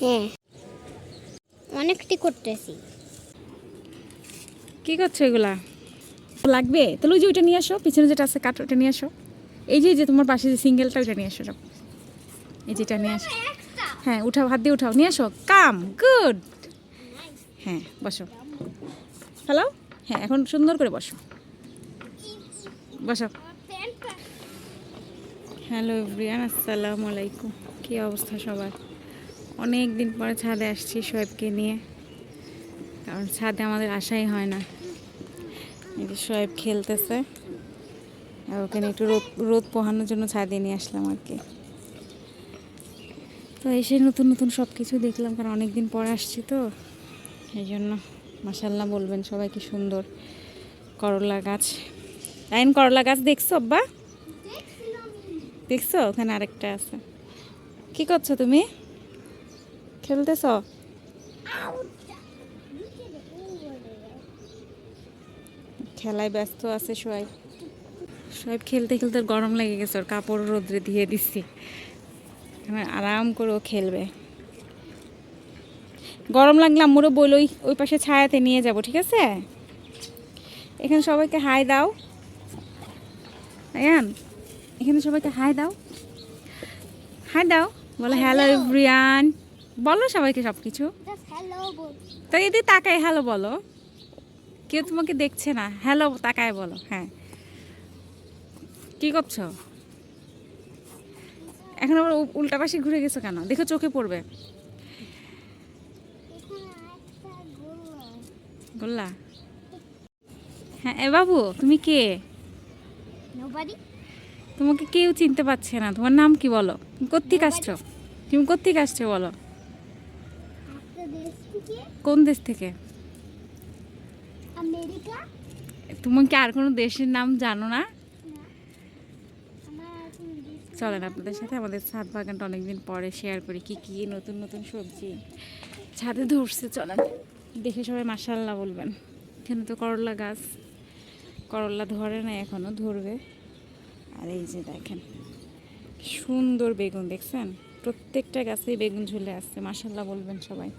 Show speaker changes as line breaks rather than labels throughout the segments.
হ্যাঁ, অনেকটি করতেছি।
কি করছো এগুলা? লাগবে তাহলে ওই যে ওইটা নিয়ে আসো, পিছনে যেটা আছে কাঠ ওটা নিয়ে আসো। এই যে তোমার পাশে যে সিঙ্গেলটা ওইটা নিয়ে আসো। এই যেটা নিয়ে আসো। হ্যাঁ উঠাও, হাত দিয়ে উঠাও, নিয়ে আসো। কাম গুড। হ্যাঁ বসো। হ্যালো। হ্যাঁ এখন সুন্দর করে বসো, বসো। হ্যালো এভরিওয়ান, আসসালামু আলাইকুম। কী অবস্থা সবার? অনেক দিন পরে ছাদে আসছি শোয়েবকে নিয়ে, কারণ ছাদে আমাদের আসাই হয় না। এই যে শোয়েব খেলতেছে, আর ওখানে একটু রোদ রোদ পোহানোর জন্য ছাদে নিয়ে আসলাম আর কি। তো এসে নতুন নতুন সব কিছু দেখলাম, কারণ অনেক দিন পরে আসছি তো এই জন্য। মাশাল্লাহ বলবেন সবাই, কি সুন্দর করলা গাছ। আইন করলা গাছ দেখছো আব্বা? দেখছো ওখানে আরেকটা আছে। কি করছো তুমি? খেলতেছ? খেলায় ব্যস্ত আছে শোয়েব। শোয়েব খেলতে খেলতে গরম লেগে গেছে, ওর কাপড় রোদ্রে দিয়ে দিচ্ছি, আরাম করে ও খেলবে। গরম লাগলে আম্মুরও বইল ওই পাশে ছায়াতে নিয়ে যাব, ঠিক আছে? এখানে সবাইকে হাই দাও। আয়ান, এখানে সবাইকে হাই দাও, হাই দাও, বলো হ্যালো এভরিওয়ান, বলো সবাইকে সব কিছু। তো এদিকে তাকায় হ্যালো বলো, কেউ তোমাকে দেখছে না, হ্যালো তাকায় বলো। হ্যাঁ কি করছো এখন? আবার উল্টা পাশে ঘুরে গেছো কেন? দেখো চোখে পড়বে। বললা? হ্যাঁ এ বাবু তুমি কে? তোমাকে কেউ চিনতে পারছে না। তোমার নাম কি বলো? তুমি কোত্থেকে আসছো? তুমি কোত্থেকে আসছো বলো? কোন দেশ থেকে?
আমেরিকা।
তুমি কি আর কোনো দেশের নাম জানো না? চলেন আপনাদের সাথে আমাদের ছাদ বাগানটা অনেকদিন পরে শেয়ার করি, কি কি নতুন নতুন সবজি ছাদে ধরছে। চলেন দেখে সবাই মাশাআল্লাহ বলবেন। এখানে তো করলা গাছ, করলা ধরে না এখনো, ধরবে। আর এই যে দেখেন সুন্দর বেগুন, দেখছেন? প্রত্যেকটা গাছেই বেগুন ঝুলে আসছে, মাশাআল্লাহ বলবেন সবাই।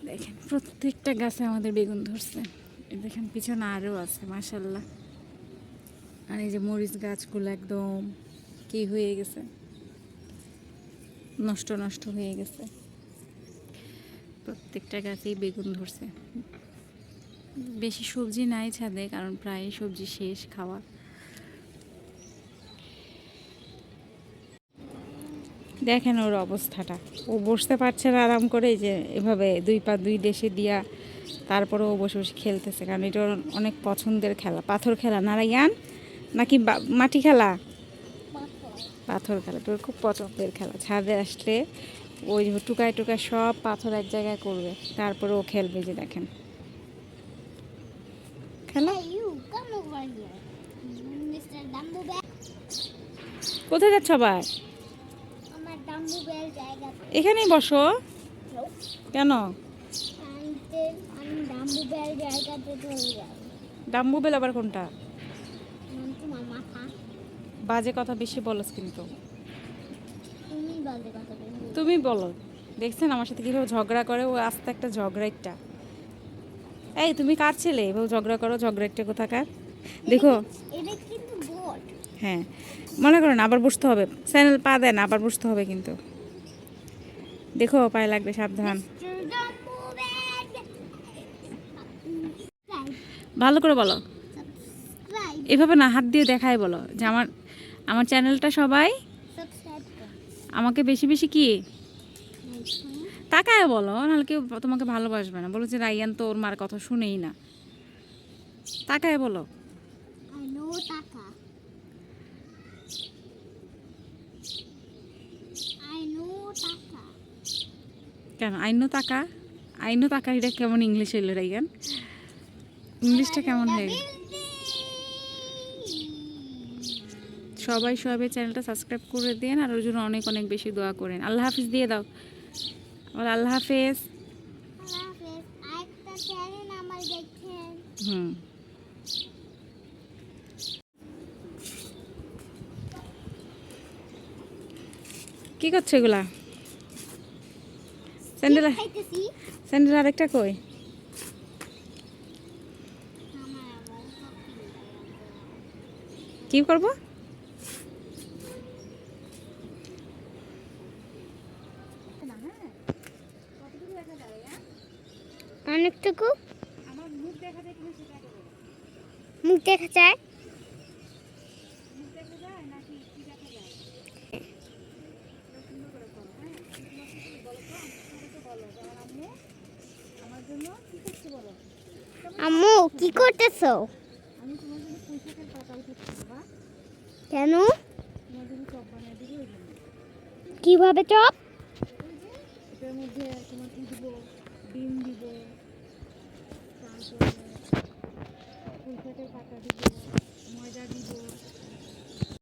দেখেন প্রত্যেকটা গাছে আমাদের বেগুন ধরছে। এই দেখেন পিছনে আরও আছে, মাশাআল্লাহ। আর এই যে মরিচ গাছগুলো একদম কি হয়ে গেছে, নষ্ট নষ্ট হয়ে গেছে। প্রত্যেকটা গাছেই বেগুন ধরছে। বেশি সবজি নাই ছাদে, কারণ প্রায় সবজি শেষ খাওয়া। দেখেন ওর অবস্থাটা, ও বসতে পারছে না আরাম করে, যে এভাবে দুই পা দুই দেশে দিয়া তারপরে ও বসে বসে খেলতেছে, কারণ এটা ওর অনেক পছন্দের খেলা। পাথর খেলা না রাইয়ান, নাকি মাটি খেলা? পাথর খেলা তোর খুব পছন্দের খেলা। ছাদে আসলে ওই টুকায় টুকায় সব পাথর এক জায়গায় করবে, তারপরে ও খেলবে। যে দেখেন খেলা। কোথায় যাচ্ছ আবার? এখানেই বসো। কেন? ডাম্বু বেল আবার কোনটা? বাজে কথা বেশি বলস কিন্তু। তুমি বলো। দেখছেন আমার সাথে কিভাবে ঝগড়া করে ও? আস্তে একটা ঝগড়া একটা। এই তুমি কার ছেলে এভাবে ঝগড়া করো? ঝগড়া একটা কোথাকার দেখো। হ্যাঁ মনে করেন আবার বসতে হবে, স্যান্ডেল পা দেন আবার বসতে হবে কিন্তু। দেখো পায়ে লাগবে, সাবধান। ভালো করে বলো, এভাবে না, হাত দিয়ে দেখায় বলো যে আমার আমার চ্যানেলটা সবাই আমাকে বেশি বেশি কি তাকায় বলো, নাহলে কেউ তোমাকে ভালোবাসবে না। বলো যে রাইয়ান তো ওর মার কথা শুনেই না। তাকায় বলো। কেন আইনো টাকা? আইনো টাকা এটা কেমন ইংলিশ হইল রাইয়ান? ইংলিশটা কেমন হয়? সবাই সবাই চ্যানেলটা সাবস্ক্রাইব করে দেন, আর ওর জন্য অনেক অনেক বেশি দোয়া করেন। আল্লাহ হাফিজ দিয়ে দাও। আল্লাহ হাফেজ। হুম কি করছো এগুলা? স্যান্ডেল
খাইতেছি
স্যান্ডেল আরেকটা কই?
আমার আবার
কি করব?
অনেকটুকু
আমার মুখ দেখা যায় কিনা সেটা আগে বলো।
মুখ দেখা যায়।
মুখ দেখা যায় নাকি কি দেখা যায়? সুন্দর করে করো, হ্যাঁ? তোমার কিছু বলো তো, আমাকে তো বলো যে আমার আম্মু আমার জন্য কি করছে বলো।
আম্মু কি করতেছো?
আমি তোমার জন্য পুঁইশাকের পাতা উঠেছি বাবা,
কেন?
তোমার জন্য চপ বানিয়ে দিব ওই জন্য।
কিভাবে চপ?
এটার মধ্যে তোমার কি দিব, ডিম দিব, তারপরে পুঁইশাকের পাতা দিব, ময়দা দিব,